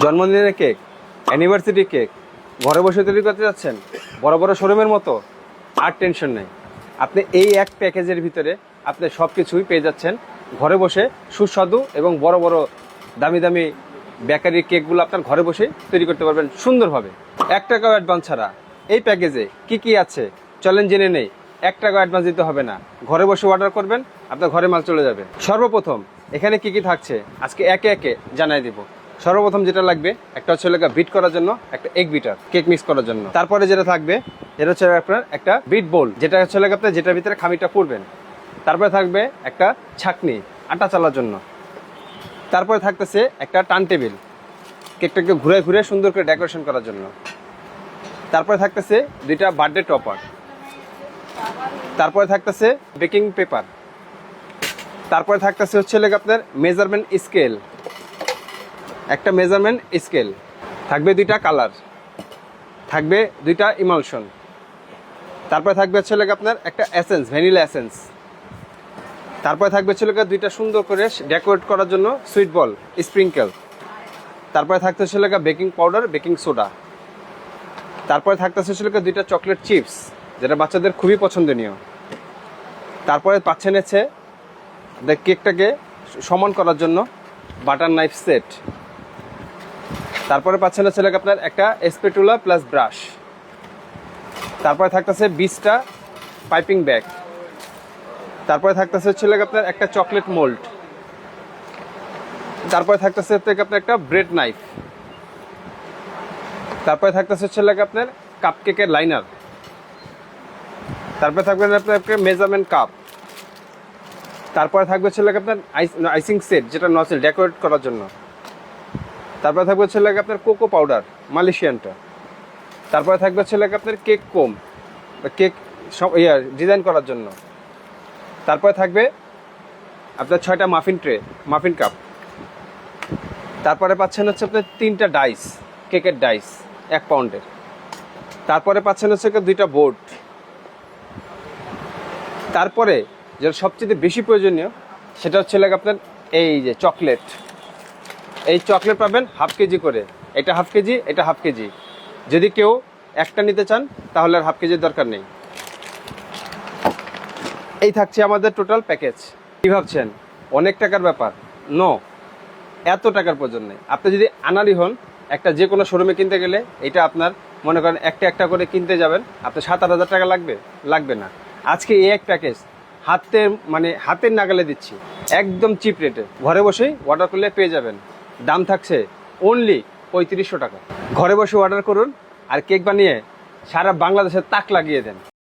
জন্মদিনের cake, anniversary cake ঘরে বসে তৈরি করতে যাচ্ছেন, বড় বড় শোরুমের মতো? আর টেনশন নেই। আপনি এই এক প্যাকেজের ভিতরে আপনি সব কিছুই পেয়ে যাচ্ছেন ঘরে বসে। সুস্বাদু এবং বড় বড় দামি দামি বেকারির কেকগুলো আপনার ঘরে বসে তৈরি করতে পারবেন সুন্দরভাবে, 1 টাকাও অ্যাডভান্স ছাড়া। এই প্যাকেজে কি কি আছে চলেন জেনে নেই। 1 টাকাও অ্যাডভান্স দিতে হবে না, ঘরে বসে অর্ডার করবেন, আপনার ঘরে মাল চলে যাবে। সর্বপ্রথম এখানে কি কি থাকছে আজকে একে একে জানাই দিব। সর্বপ্রথম যেটা লাগবে, একটা হচ্ছে বিট করার জন্য একটা এগ বিটার, কেক মিক্স করার জন্য। তারপরে যেটা থাকবে এটা হচ্ছে আপনার একটা বিট বোল, যেটা হচ্ছে আপনার যেটার ভিতরে খামিটা পুরবেন। তারপরে থাকবে একটা ছাঁকনি আটা চালার জন্য। তারপরে থাকতেছে একটা টার্ন টেবিল, কেকটাকে ঘুরে ঘুরে সুন্দর করে ডেকোরেশন করার জন্য। তারপরে থাকতেছে 2টা বার্থডে টপার। তারপরে থাকতেছে বেকিং পেপার। তারপরে থাকতেছে হচ্ছে আপনার মেজারমেন্ট স্কেল, একটা মেজারমেন্ট স্কেল থাকবে, 2টা কালার থাকবে, 2টা ইমালশন। তারপরে থাকবে হচ্ছে আপনার একটা এসেন্স, ভ্যানিলা এসেন্স। তারপরে থাকবে হচ্ছে 2টা সুন্দর করে ডেকোরেট করার জন্য সুইট বল, স্প্রিঙ্কেল। তারপরে থাকতে হচ্ছে বেকিং পাউডার, বেকিং সোডা। তারপরে থাকতেছে হচ্ছে 2টা চকলেট চিপস, যেটা বাচ্চাদের খুবই পছন্দনীয়। তারপরে পাচ্ছেন হচ্ছে কেকটাকে সমান করার জন্য বাটার নাইফ সেট। তারপরে পাচ্ছেন হচ্ছে আপনার একটা স্প্যাটুলা প্লাস ব্রাশ। তারপরে থাকতেছে 20টা পাইপিং ব্যাগ। তারপরে থাকতেছে হচ্ছে আপনার একটা চকলেট মোল্ড। তারপরে থাকতেছে আপনার একটা ব্রেড নাইফ। তারপরে থাকতেছে হচ্ছে আপনার কাপ কেকের লাইনার। তারপরে থাকবে আপনার মেজারমেন্ট কাপ। তারপরে থাকবে হচ্ছে আপনার আইসিং সেট, যেটা নজেল ডেকোরেট করার জন্য। তারপরে থাকবে হচ্ছে আপনার কোকো পাউডার, মালয়েশিয়ানটা। তারপরে থাকবে হচ্ছে আপনার কেক কোম, কেক ডিজাইন করার জন্য। তারপরে থাকবে আপনার 6টা মাফিন ট্রে, মাফিন কাপ। তারপরে পাচ্ছেন হচ্ছে আপনার 3টা ডাইস, কেকের ডাইস 1 পাউন্ডের। তারপরে পাচ্ছেন হচ্ছে 2টা বোর্ড। তারপরে যেটা সবচেয়ে বেশি প্রয়োজনীয় সেটা হচ্ছে আপনার এই যে চকলেট। এই চকলেট পাবেন হাফ কেজি করে, এটা হাফ কেজি, এটা হাফ কেজি। যদি কেউ একটা নিতে চান তাহলে আর হাফ কেজির দরকার নেই। এই থাকছে আমাদের টোটাল প্যাকেজ। কী ভাবছেন অনেক টাকার ব্যাপার? নো, এত টাকার প্রয়োজন নেই। আপনি যদি আনারি হন, একটা যে কোনো শোরুমে কিনতে গেলে এটা আপনার মনে করেন একটা একটা করে কিনতে যাবেন, আপনার 7-8 হাজার টাকা লাগবে না। আজকে এই এক প্যাকেজ হাতের নাগালে দিচ্ছি, একদম চিপ রেটে। ঘরে বসেই অর্ডার করলে পেয়ে যাবেন। দাম থাকছে অনলি 3500 টাকা। ঘরে বসে অর্ডার করুন আর কেক বানিয়ে সারা বাংলাদেশে তাক লাগিয়ে দেন।